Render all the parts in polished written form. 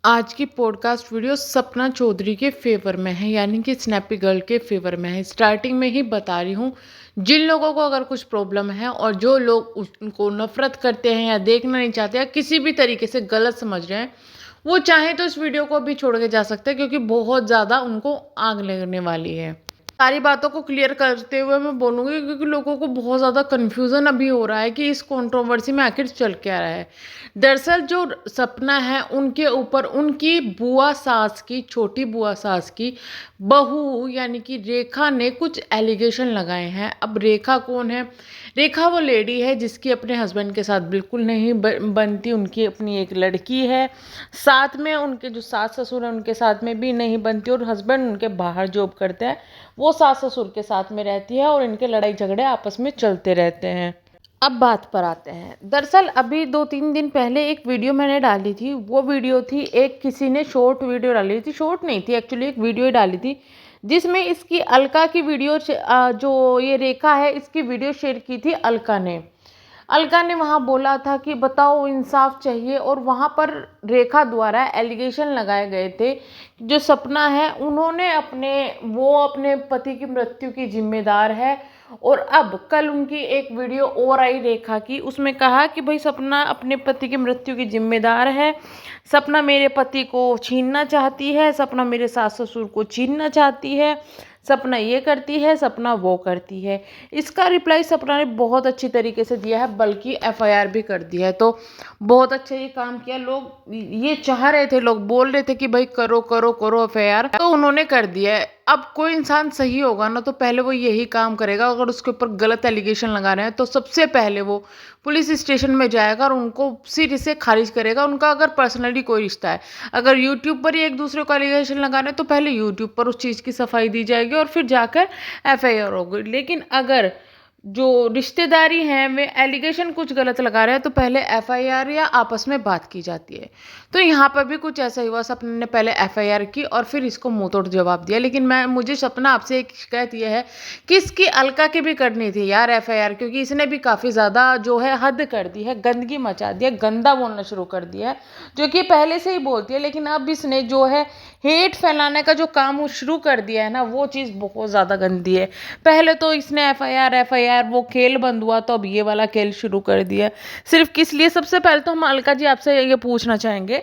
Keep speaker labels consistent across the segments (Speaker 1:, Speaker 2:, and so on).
Speaker 1: आज की podcast video Sapna Chaudhary के फेवर में है, यानी कि स्नैपी गर्ल के फेवर में है। स्टार्टिंग में ही बता रही हूँ, जिन लोगों को अगर कुछ प्रॉब्लम है और जो लोग उनको नफरत करते हैं या देखना नहीं चाहते या किसी भी तरीके से गलत समझ रहे हैं, वो चाहे तो इस वीडियो को भी छोड़ के जा सकते हैं, क्योंकि बहुत ज़्यादा उनको आग लगने वाली है। सारी बातों को क्लियर करते हुए मैं बोलूँगी, क्योंकि लोगों को बहुत ज़्यादा कन्फ्यूज़न अभी हो रहा है कि इस कंट्रोवर्सी में आखिर चल क्या रहा है। दरअसल जो सपना है, उनके ऊपर उनकी बुआ सास की, छोटी बुआ सास की बहू यानी कि रेखा ने कुछ एलिगेशन लगाए हैं। अब रेखा कौन है? रेखा वो लेडी है जिसकी अपने हस्बैंड के साथ बिल्कुल नहीं बनती। उनकी अपनी एक लड़की है, साथ में उनके जो सास ससुर हैं उनके साथ में भी नहीं बनती, और हस्बैंड उनके बाहर जॉब करते हैं, वो सास ससुर के साथ में रहती है और इनके लड़ाई झगड़े आपस में चलते रहते हैं। अब बात पर आते हैं। दरअसल अभी 2-3 दिन पहले एक वीडियो मैंने डाली थी। वो वीडियो थी, एक किसी ने शॉर्ट वीडियो डाली थी, शॉर्ट नहीं थी एक्चुअली, एक वीडियो ही डाली थी जिसमें इसकी अलका की वीडियो जो ये रेखा है इसकी वीडियो शेयर की थी अलका ने। अलका ने वहाँ बोला था कि बताओ इंसाफ चाहिए, और वहाँ पर रेखा द्वारा एलिगेशन लगाए गए थे। जो सपना है उन्होंने अपने पति की मृत्यु की जिम्मेदार है। और अब कल उनकी एक वीडियो और आई रेखा की, उसमें कहा कि भाई सपना अपने पति की मृत्यु की जिम्मेदार है, सपना मेरे पति को छीनना चाहती है, सपना मेरे सास ससुर को छीनना चाहती है, सपना ये करती है, सपना वो करती है। इसका रिप्लाई सपना ने बहुत अच्छी तरीके से दिया है, बल्कि एफआईआर भी कर दी है। तो बहुत अच्छा ये काम किया। लोग ये चाह रहे थे, लोग बोल रहे थे कि भाई करो करो करो एफआईआर, तो उन्होंने कर दिया है। अब कोई इंसान सही होगा ना, तो पहले वो यही काम करेगा। अगर उसके ऊपर गलत एलिगेशन लगा रहे हैं तो सबसे पहले वो पुलिस स्टेशन में जाएगा और उनको सिर से खारिज करेगा, उनका अगर पर्सनली कोई रिश्ता है। अगर यूट्यूब पर ही एक दूसरे को एलिगेशन लगा रहे हैं तो पहले यूट्यूब पर उस चीज़ की सफाई दी जाएगी और फिर जाकर एफआईआर होगी। लेकिन अगर जो रिश्तेदारी हैं वे एलिगेशन कुछ गलत लगा रहे हैं तो पहले एफआईआर या आपस में बात की जाती है। तो यहाँ पर भी कुछ ऐसा ही हुआ, सपने ने पहले एफआईआर की और फिर इसको मुंह तोड़ जवाब दिया। लेकिन मुझे सपना आपसे एक शिकायत ये है कि इसकी अलका की भी करनी थी यार एफआईआर, क्योंकि इसने भी काफ़ी ज़्यादा जो है हद कर दी है, गंदगी मचा दी है, गंदा बोलना शुरू कर दिया है, जो कि पहले से ही बोलती है। लेकिन अब इसने जो है हेट फैलाने का जो काम वो शुरू कर दिया है ना, वो चीज़ बहुत ज़्यादा गंदी है। पहले तो इसने एफआईआर एफआईआर वो खेल बंद हुआ, तो अब ये वाला खेल शुरू कर दिया। सिर्फ किस लिए? सबसे पहले तो हम अलका जी आपसे ये पूछना चाहेंगे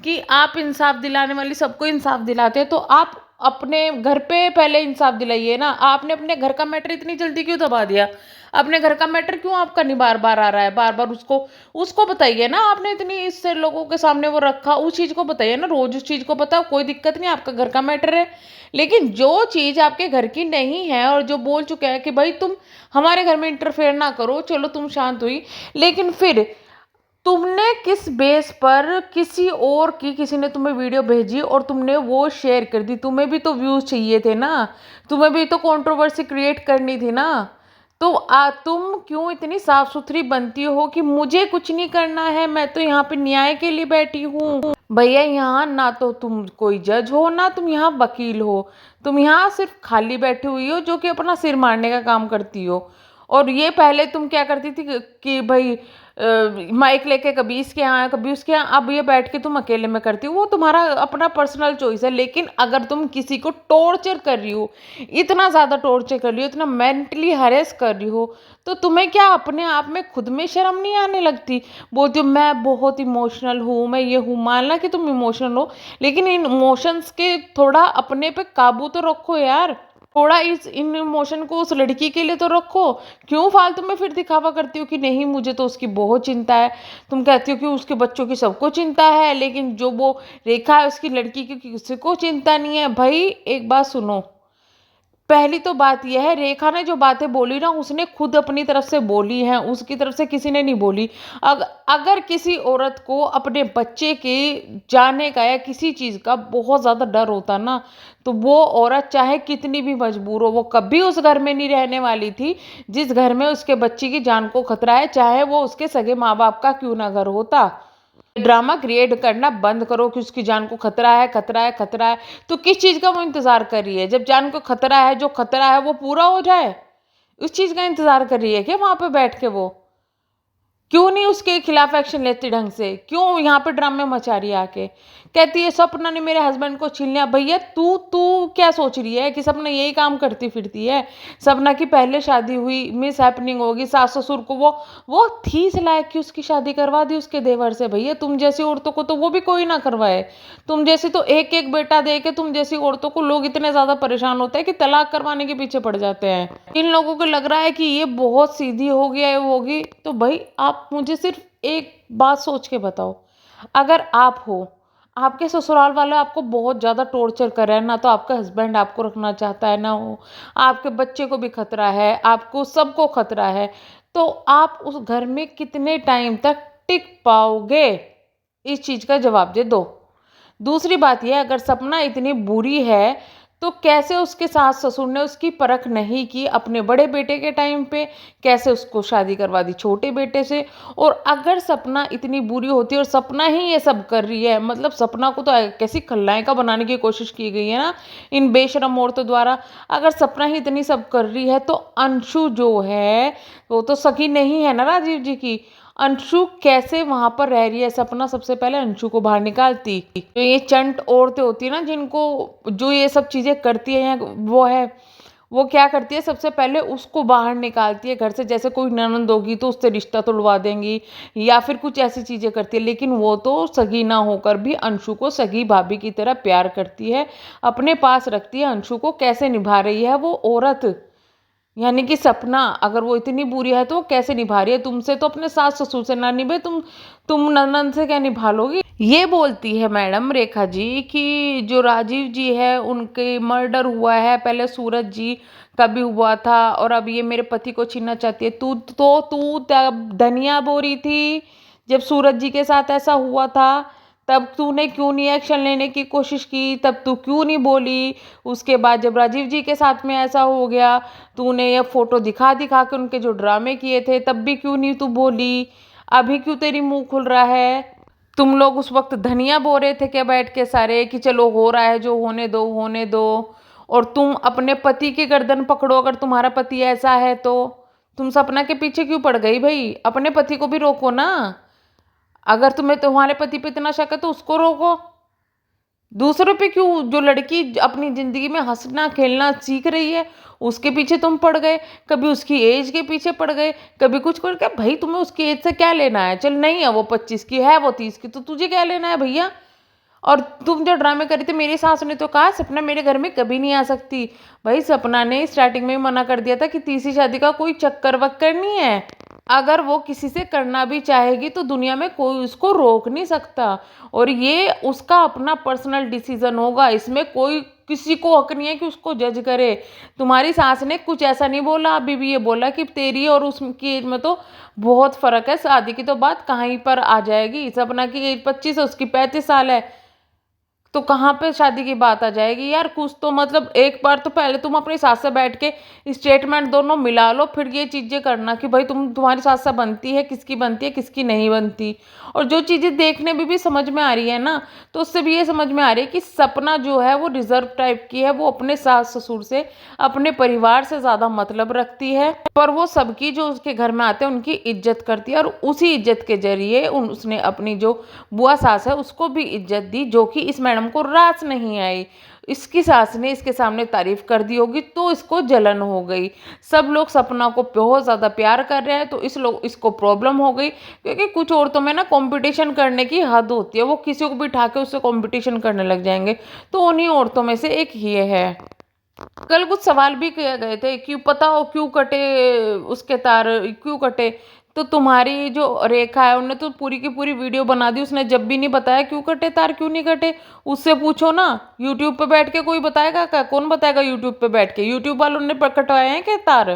Speaker 1: कि आप इंसाफ दिलाने वाली, सबको इंसाफ दिलाते हैं, तो आप अपने घर पे पहले इंसाफ दिलाइए ना। आपने अपने घर का मैटर इतनी जल्दी क्यों दबा दिया? अपने घर का मैटर क्यों आपका नहीं बार बार आ रहा है? बार बार उसको उसको बताइए ना। आपने इतनी इससे लोगों के सामने वो रखा, उस चीज़ को बताइए ना, रोज उस चीज़ को बताओ, कोई दिक्कत नहीं, आपका घर का मैटर है। लेकिन जो चीज़ आपके घर की नहीं है और जो बोल चुके हैं कि भाई तुम हमारे घर में इंटरफेयर ना करो, चलो तुम शांत हुई, लेकिन फिर तुमने किस बेस पर किसी ने तुम्हें वीडियो भेजी और तुमने वो शेयर कर दी? तुम्हें भी तो व्यूज चाहिए थे ना, तुम्हें भी तो कंट्रोवर्सी क्रिएट करनी थी ना। तो तुम क्यों इतनी साफ सुथरी बनती हो कि मुझे कुछ नहीं करना है, मैं तो यहाँ पे न्याय के लिए बैठी हूँ? भैया यहाँ ना तो तुम कोई जज हो ना तुम यहाँ वकील हो, तुम यहाँ सिर्फ खाली बैठी हुई हो जो कि अपना सिर मारने का काम करती हो। और ये पहले तुम क्या करती थी कि भाई माइक लेके कभी इसके यहाँ कभी उसके यहाँ, अब ये बैठ के तुम अकेले में करती हो, वो तुम्हारा अपना पर्सनल चॉइस है। लेकिन अगर तुम किसी को टॉर्चर कर रही हो, इतना ज़्यादा टॉर्चर कर रही हो, इतना मेंटली हरेस कर रही हो, तो तुम्हें क्या अपने आप में खुद में शर्म नहीं आने लगती? बोलती हो मैं बहुत इमोशनल हूँ, मैं ये हूँ। मानना कि तुम इमोशनल हो, लेकिन इन इमोशंस के थोड़ा अपने पे काबू तो रखो यार। थोड़ा इन इमोशन को उस लड़की के लिए तो रखो। क्यों फालतू में फिर दिखावा करती हो कि नहीं मुझे तो उसकी बहुत चिंता है? तुम कहती हो कि उसके बच्चों की सबको चिंता है, लेकिन जो वो रेखा है उसकी लड़की की किसी को चिंता नहीं है। भाई एक बात सुनो, पहली तो बात यह है, रेखा ने जो बातें बोली ना उसने खुद अपनी तरफ से बोली हैं, उसकी तरफ से किसी ने नहीं बोली। अगर किसी औरत को अपने बच्चे के जाने का या किसी चीज़ का बहुत ज़्यादा डर होता ना, तो वो औरत चाहे कितनी भी मजबूर हो, वो कभी उस घर में नहीं रहने वाली थी जिस घर में उसके बच्चे की जान को खतरा है, चाहे वो उसके सगे माँ बाप का क्यों ना घर होता। ड्रामा क्रिएट करना बंद करो कि उसकी जान को खतरा है, खतरा है, खतरा है। तो किस चीज़ का वो इंतज़ार कर रही है? जब जान को खतरा है, जो खतरा है वो पूरा हो जाए, उस चीज़ का इंतज़ार कर रही है क्या वहाँ पे बैठ के वो? क्यों नहीं उसके खिलाफ एक्शन लेती ढंग से? क्यों यहाँ पे ड्रामे मचा रही है आके? कहती है सपना ने मेरे हस्बैंड को छीन लिया। भैया तू तू क्या सोच रही है कि सपना यही काम करती फिरती है? सपना की पहले शादी हुई, मिस हैपनिंग होगी, सास ससुर को वो थी इस लायक कि उसकी शादी करवा दी उसके देवर से। भैया तुम जैसी औरतों को तो वो भी कोई ना करवाए। तुम जैसी तो एक एक बेटा दे के तुम जैसी औरतों को लोग इतने ज्यादा परेशान होते हैं कि तलाक करवाने के पीछे पड़ जाते हैं। इन लोगों को लग रहा है कि ये बहुत सीधी हो गया है, वो होगी। तो भाई आप मुझे सिर्फ एक बात सोच के बताओ, अगर आप हो, आपके ससुराल वाले आपको बहुत ज़्यादा टॉर्चर कर रहे हैं, ना तो आपका हस्बैंड आपको रखना चाहता है, ना हो आपके बच्चे को भी खतरा है, आपको सबको खतरा है, तो आप उस घर में कितने टाइम तक टिक पाओगे? इस चीज़ का जवाब दे दो। दूसरी बात ये, अगर सपना इतनी बुरी है तो कैसे उसके सास ससुर ने उसकी परख नहीं की अपने बड़े बेटे के टाइम पे? कैसे उसको शादी करवा दी छोटे बेटे से? और अगर सपना इतनी बुरी होती है और सपना ही ये सब कर रही है, मतलब सपना को तो कैसी खलनायिका बनाने की कोशिश की गई है ना इन बेशरम औरतों द्वारा। अगर सपना ही इतनी सब कर रही है तो अंशु जो है वो तो सगी नहीं है ना राजीव जी की। अंशु कैसे वहां पर रह रही है? सपना सबसे पहले अंशु को बाहर निकालती। जो ये चंट औरतें होती है ना जिनको जो ये सब चीजें करती है वो क्या करती है, सबसे पहले उसको बाहर निकालती है घर से। जैसे कोई ननंद होगी तो उससे रिश्ता तोड़वा देंगी या फिर कुछ ऐसी चीजें करती है। लेकिन वो तो सगी ना होकर भी अंशु को सगी भाभी की तरह प्यार करती है, अपने पास रखती है। अंशु को कैसे निभा रही है वो औरत, यानी कि सपना अगर वो इतनी बुरी है तो वो कैसे निभा रही है? तुमसे तो अपने सास ससुर से ना निभे, तुम ननद से क्या निभा लोगी? ये बोलती है मैडम रेखा जी कि जो राजीव जी है उनके मर्डर हुआ है, पहले सूरज जी का भी हुआ था और अब ये मेरे पति को छीनना चाहती है। तू तब धनिया बो रही थी जब सूरज जी के साथ ऐसा हुआ था, तब तूने क्यों नहीं एक्शन लेने की कोशिश की? तब तू क्यों नहीं बोली? उसके बाद जब राजीव जी के साथ में ऐसा हो गया, तूने ये फोटो दिखा दिखा के उनके जो ड्रामे किए थे तब भी क्यों नहीं तू बोली? अभी क्यों तेरी मुंह खुल रहा है? तुम लोग उस वक्त धनिया बो रहे थे क्या बैठ के सारे कि चलो हो रहा है जो होने दो होने दो। और तुम अपने पति की गर्दन पकड़ो, अगर तुम्हारा पति ऐसा है तो। तुम सपना के पीछे क्यों पड़ गई भाई? अपने पति को भी रोको ना। अगर तुम्हें तुम्हारे पति पे इतना शक है तो उसको रोको। दूसरों पे क्यों? जो लड़की अपनी जिंदगी में हंसना खेलना सीख रही है उसके पीछे तुम पड़ गए, कभी उसकी एज के पीछे पड़ गए, कभी कुछ कर क्या? भाई तुम्हें उसकी एज से क्या लेना है? चल नहीं है वो 25 की है, वो 30 की, तो तुझे क्या लेना है भैया? और तुम जो ड्रामे कर रही थी, मेरी सास ने तो कहा सपना मेरे घर में कभी नहीं आ सकती। भाई सपना ने स्टार्टिंग में ही मना कर दिया था कि तीसरी शादी का कोई चक्कर वक्कर नहीं है। अगर वो किसी से करना भी चाहेगी तो दुनिया में कोई उसको रोक नहीं सकता, और ये उसका अपना पर्सनल डिसीजन होगा। इसमें कोई किसी को हक नहीं है कि उसको जज करे। तुम्हारी सास ने कुछ ऐसा नहीं बोला, अभी भी ये बोला कि तेरी और उसकी एज में तो बहुत फर्क है, शादी की तो बात कहीं पर आ जाएगी। सपना की एज 25 है, उसकी 35 साल है, तो कहाँ पे शादी की बात आ जाएगी यार? कुछ तो मतलब एक बार तो पहले तुम अपनी सास से बैठ के स्टेटमेंट दोनों मिला लो, फिर ये चीजें करना कि भाई तुम्हारी सास से बनती है किसकी नहीं बनती। और जो चीजें देखने में भी समझ में आ रही है ना, तो उससे भी ये समझ में आ रही है कि सपना जो है वो रिजर्व टाइप की है। वो अपने सास ससुर से अपने परिवार से ज्यादा मतलब रखती है, पर वो सबकी जो उसके घर में आते हैं उनकी इज्जत करती है। और उसी इज्जत के जरिए उसने अपनी जो बुआ सास है उसको भी इज्जत दी, जो कि इस मैडम को रास नहीं आई। इसकी सास ने इसके सामने तारीफ कर दी होगी तो इसको जलन हो गई। सब लोग सपना को बहुत ज़्यादा प्यार कर रहे हैं तो इसको प्रॉब्लम हो गई, क्योंकि कुछ औरतों में ना कंपटीशन करने की हद होती है। वो किसी को भी उठा के उससे कंपटीशन करने लग जाएंगे, तो उन्हीं औरतों में से एक ये है। कल कुछ सवाल भी किए गए थे, क्यों पता हो क्यों कटे उसके तार, क्यों कटे? तो तुम्हारी जो रेखा है उन्होंने तो पूरी की पूरी वीडियो बना दी, उसने जब भी नहीं बताया क्यों कटे तार, क्यों नहीं कटे। उससे पूछो ना, यूट्यूब पे बैठ के कोई बताएगा क्या? कौन बताएगा यूट्यूब पे बैठ के? यूट्यूब वालों ने कटवाए हैं क्या तार?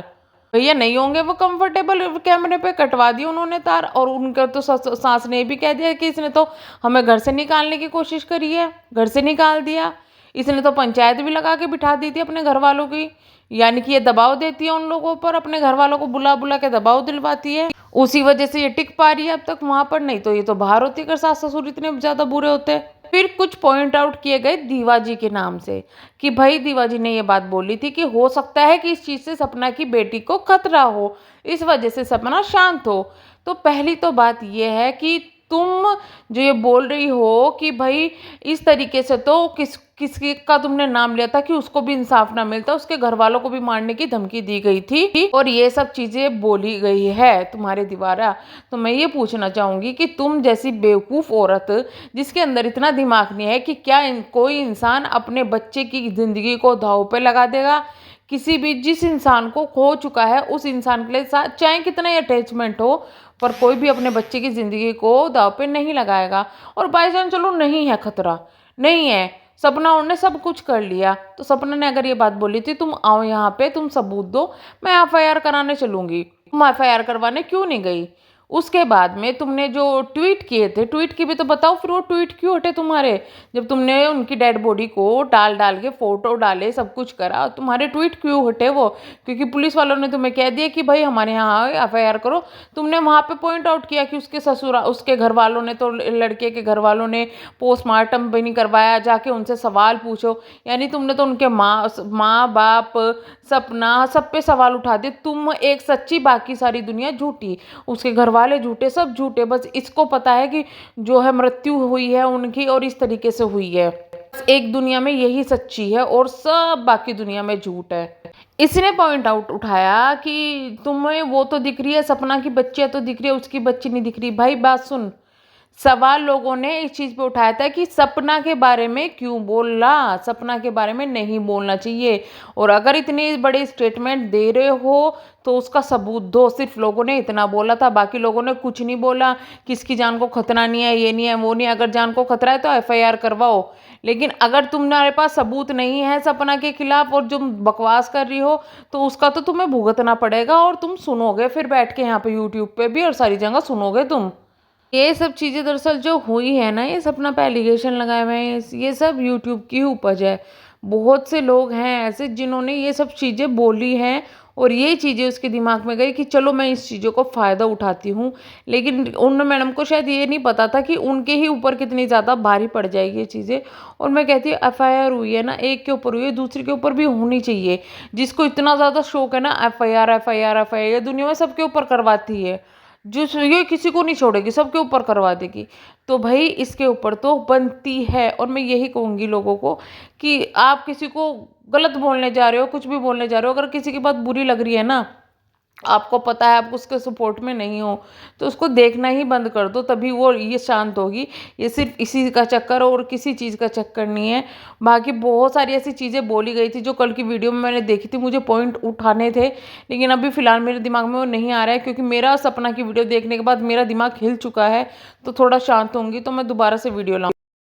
Speaker 1: भैया नहीं होंगे वो कंफर्टेबल, कैमरे पे कटवा दिए उन्होंने तार। और उनका तो सास ने भी कह दिया कि इसने तो हमें घर से निकालने की कोशिश करी है, घर से निकाल दिया। इसने तो पंचायत भी लगा के बिठा दी थी अपने घर वालों की, यानी कि ये दबाव देती है उन लोगों पर, अपने घर वालों को बुला बुला के दबाव दिलवाती है। उसी वजह से ये टिक पा रही है अब तक वहां पर, नहीं तो ये तो बाहर होती अगर सास ससुर इतने ज्यादा बुरे होते। फिर कुछ पॉइंट आउट किए गए दीवा जी के नाम से कि भाई दीवा जी ने ये बात बोली थी कि हो सकता है कि इस चीज़ से सपना की बेटी को खतरा हो, इस वजह से सपना शांत हो। तो पहली तो बात ये है कि तुम जो ये बोल रही हो कि भाई इस तरीके से तो किसी का तुमने नाम लिया था कि उसको भी इंसाफ ना मिलता, उसके घर वालों को भी मारने की धमकी दी गई थी और ये सब चीजें बोली गई है तुम्हारे द्वारा। तो मैं ये पूछना चाहूंगी कि तुम जैसी बेवकूफ औरत जिसके अंदर इतना दिमाग नहीं है कि क्या कोई इंसान अपने बच्चे की जिंदगी को दांव पे लगा देगा? किसी भी जिस इंसान को खो चुका है उस इंसान के लिए चाहे कितना ही अटैचमेंट हो, पर कोई भी अपने बच्चे की ज़िंदगी को दांव पे नहीं लगाएगा। और बाई चांस चलो नहीं है खतरा, नहीं है, सपना ने सब कुछ कर लिया, तो सपना ने अगर ये बात बोली थी तुम आओ यहाँ पे, तुम सबूत दो, मैं एफआईआर कराने चलूंगी, तुम एफआईआर करवाने क्यों नहीं गई? उसके बाद में तुमने जो ट्वीट किए थे, ट्वीट की भी तो बताओ, फिर वो ट्वीट क्यों हटे तुम्हारे? जब तुमने उनकी डेड बॉडी को डाल डाल के फोटो डाले, सब कुछ करा, तुम्हारे ट्वीट क्यों हटे वो? क्योंकि पुलिस वालों ने तुम्हें कह दिया कि भाई हमारे यहाँ आओ एफआईआर करो। तुमने वहाँ पे पॉइंट आउट किया कि उसके ससुरा उसके घर वालों ने तो लड़के के घर वालों ने पोस्टमार्टम भी नहीं करवाया, जाके उनसे सवाल पूछो। यानी तुमने तो उनके माँ बाप, सपना, सब पे सवाल उठा दिए। तुम एक सच्ची, बाकी सारी दुनिया झूठी, उसके घर वाले झूठे, सब झूठे। बस इसको पता है कि जो है मृत्यु हुई है उनकी और इस तरीके से हुई है। एक दुनिया में यही सच्ची है और सब बाकी दुनिया में झूठ है। इसने पॉइंट आउट उठाया कि तुम्हें वो तो दिख रही है, सपना की बच्चियां तो दिख रही है, उसकी बच्ची नहीं दिख रही। भाई बात सुन, सवाल लोगों ने इस चीज पे उठाया था कि सपना के बारे में क्यों बोला, सपना के बारे में नहीं बोलना चाहिए। और अगर इतने बड़े स्टेटमेंट दे रहे हो तो उसका सबूत दो। सिर्फ लोगों ने इतना बोला था, बाकी लोगों ने कुछ नहीं बोला। किसकी जान को खतरा नहीं है, ये नहीं है, वो नहीं है। अगर जान को खतरा है तो एफआईआर करवाओ। लेकिन अगर तुम्हारे पास सबूत नहीं है सपना के खिलाफ और जो बकवास कर रही हो, तो उसका तो तुम्हें भुगतना पड़ेगा। और तुम सुनोगे फिर बैठ के यहाँ पे यूट्यूब पे भी और सारी जगह सुनोगे तुम। ये सब चीज़ें दरअसल जो हुई है ना, ये सपना पे एलिगेशन लगाए हुए हैं, ये सब यूट्यूब की उपज है। बहुत से लोग हैं ऐसे जिन्होंने ये सब चीज़ें बोली हैं और ये चीज़ें उसके दिमाग में गई कि चलो मैं इस चीज़ों को फ़ायदा उठाती हूँ। लेकिन उन मैडम को शायद ये नहीं पता था कि उनके ही ऊपर कितनी ज़्यादा भारी पड़ जाएगी ये चीज़ें। और मैं कहती हूँ एफआईआर हुई है ना, एक के ऊपर हुई है, दूसरे के ऊपर भी होनी चाहिए। जिसको इतना ज़्यादा शौक है ना एफआईआर एफआईआर एफआईआर, ये दुनिया में सबके ऊपर करवाती है। जो ये किसी को नहीं छोड़ेगी, सबके ऊपर करवा देगी। तो भाई इसके ऊपर तो बनती है। और मैं यही कहूँगी लोगों को कि आप किसी को गलत बोलने जा रहे हो, कुछ भी बोलने जा रहे हो, अगर किसी की बात बुरी लग रही है ना, आपको पता है आप उसके सपोर्ट में नहीं हो, तो उसको देखना ही बंद कर दो, तभी वो ये शांत होगी। ये सिर्फ इसी का चक्कर और किसी चीज़ का चक्कर नहीं है। बाकी बहुत सारी ऐसी चीज़ें बोली गई थी जो कल की वीडियो में मैंने देखी थी, मुझे पॉइंट उठाने थे, लेकिन अभी फ़िलहाल मेरे दिमाग में वो नहीं आ रहा है। क्योंकि मेरा सपना की वीडियो देखने के बाद मेरा दिमाग हिल चुका है, तो थोड़ा शांत होंगी तो मैं दोबारा से वीडियो लाऊँ।